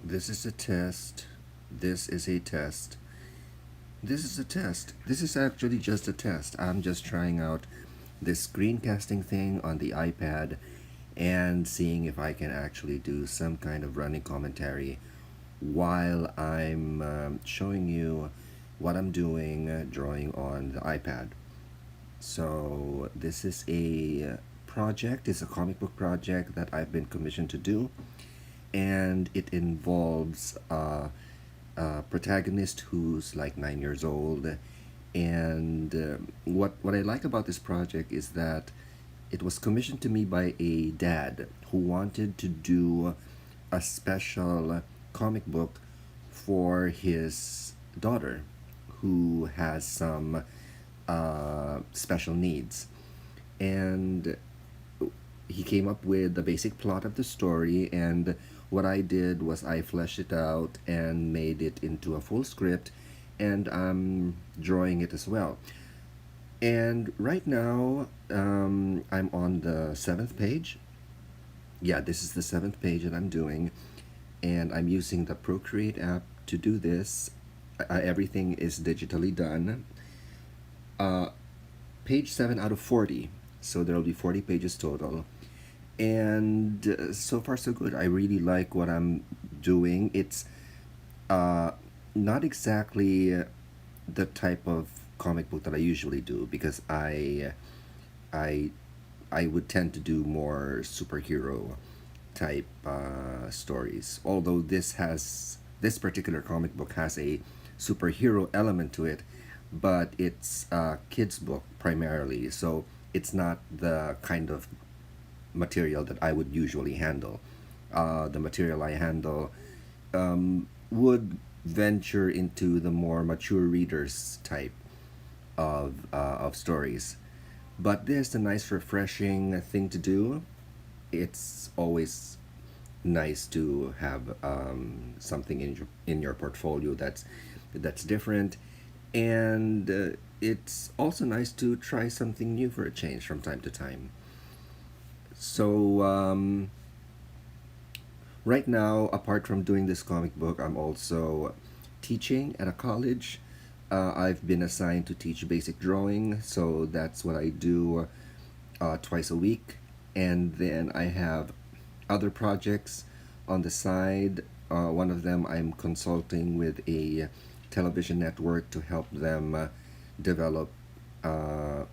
This is a test. This is a test. This is a test. This is actually just a test. I'm just trying out this screencasting thing on the iPad and seeing if I can actually do some kind of running commentary while I'm showing you what I'm doing drawing on the iPad. So, this is a project, it's a comic book project that I've been commissioned to do, and it involves a protagonist who's like 9 years old. And what I like about this project is that it was commissioned to me by a dad who wanted to do a special comic book for his daughter who has some special needs. And he came up with the basic plot of the story, and what I did was I fleshed it out and made it into a full script, and I'm drawing it as well. And right now, I'm on the seventh page. Yeah, this is the seventh page that I'm doing, and I'm using the Procreate app to do this. Everything is digitally done. Uh, Page 7 out of 40, so there will be 40 pages total. And so far, so good. I really like what I'm doing. It's uh, not exactly the type of comic book that I usually do because I I would tend to do more superhero type stories. Although this particular comic book has a superhero element to it, but it's a kids book primarily, so it's not the kind of material that I would usually handle. The material I handle would venture into the more mature readers type of stories. But this is a nice, refreshing thing to do. It's always nice to have something in your portfolio that's different, and it's also nice to try something new for a change from time to time. So right now, apart from doing this comic book, I'm also teaching at a college. I've been assigned to teach basic drawing, so that's what I do twice a week. And then I have other projects on the side. One of them, I'm consulting with a television network to help them develop uh,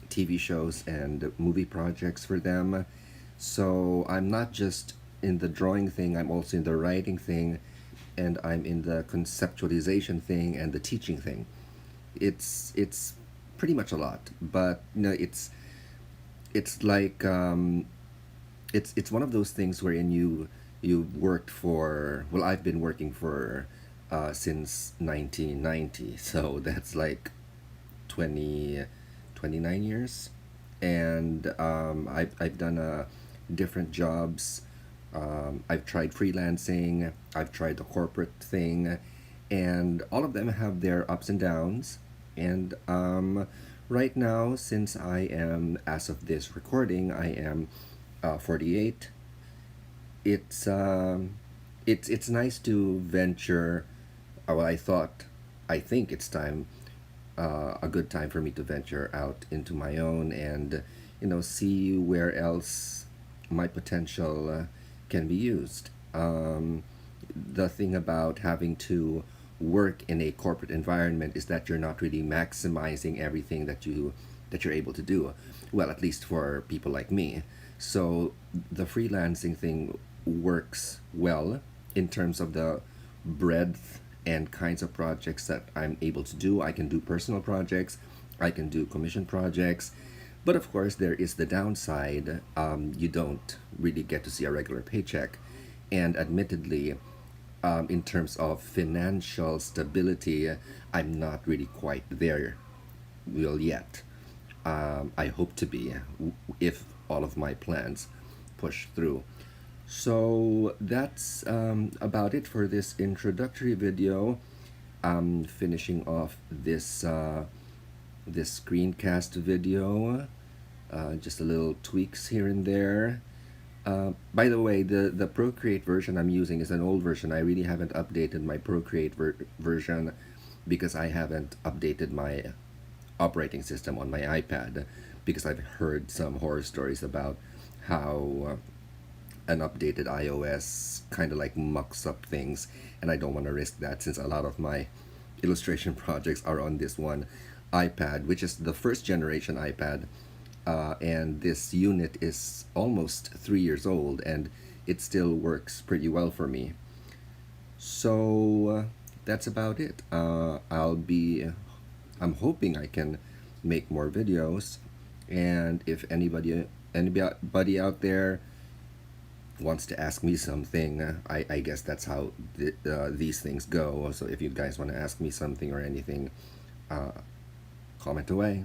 TV shows and movie projects for them. So I'm not just in the drawing thing, I'm also in the writing thing, and I'm in the conceptualization thing and the teaching thing. It's pretty much a lot, but it's like it's one of those things wherein you worked for, well, I've been working for since 1990, so that's like 20 29 years. And I've done different jobs. I've tried freelancing, I've tried the corporate thing, and all of them have their ups and downs. And right now, since I am, as of this recording, I am 48, it's nice to venture. Well, I think it's time, a good time for me to venture out into my own and see where else my potential can be used. The thing about having to work in a corporate environment is that you're not really maximizing everything that you're able to do. Well, at least for people like me. So the freelancing thing works well in terms of the breadth and kinds of projects that I'm able to do. I can do personal projects, I can do commission projects, but of course, there is the downside. You don't really get to see a regular paycheck. And admittedly, in terms of financial stability, I'm not really quite there, well, yet. I hope to be if all of my plans push through. So that's about it for this introductory video. I'm finishing off this screencast video, just a little tweaks here and there. By the way, the Procreate version I'm using is an old version. I really haven't updated my Procreate version because I haven't updated my operating system on my iPad because I've heard some horror stories about how an updated iOS kind of like mucks up things, and I don't want to risk that since a lot of my illustration projects are on this one iPad, which is the first generation iPad, and this unit is almost 3 years old, and it still works pretty well for me. So that's about it. I'm hoping I can make more videos, and if anybody out there wants to ask me something, I guess that's how these things go. So if you guys want to ask me something or anything, comment away.